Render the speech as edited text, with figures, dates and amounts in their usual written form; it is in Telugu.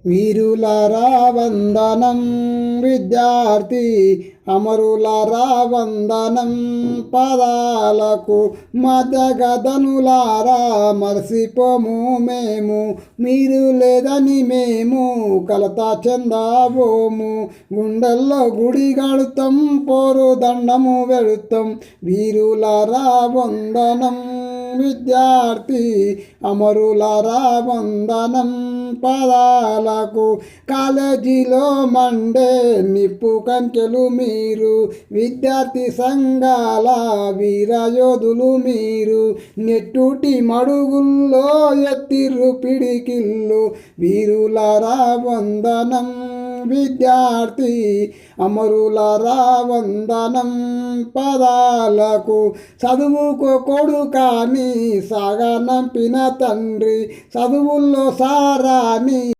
వీరులారా వందనం విద్యార్థి అమరులారా వందనం పదాలకు మదగదనులారా మరసిపోము మేము మీరు లేదని మేము కలత చెందాబోము గుండెల్లో గుడి గడుతాం పోరు దండము వెళుతాం వీరులారా వందనం విద్యార్థి అమరులారా వందనం పదాలకు కాలేజీలో మండే నిప్పు కంచెలు మీరు విద్యార్థి సంఘాల వీరయోధులు మీరు నెట్టుటి మడుగుల్లో ఎత్తిర్రు పిడికిళ్ళు వీరులారా వందనం విద్యార్థి అమరులారా వందనం పదాలకు చదువుకో కొడుకాని సాగనంపిన తండ్రి చదువుల్లో సారాని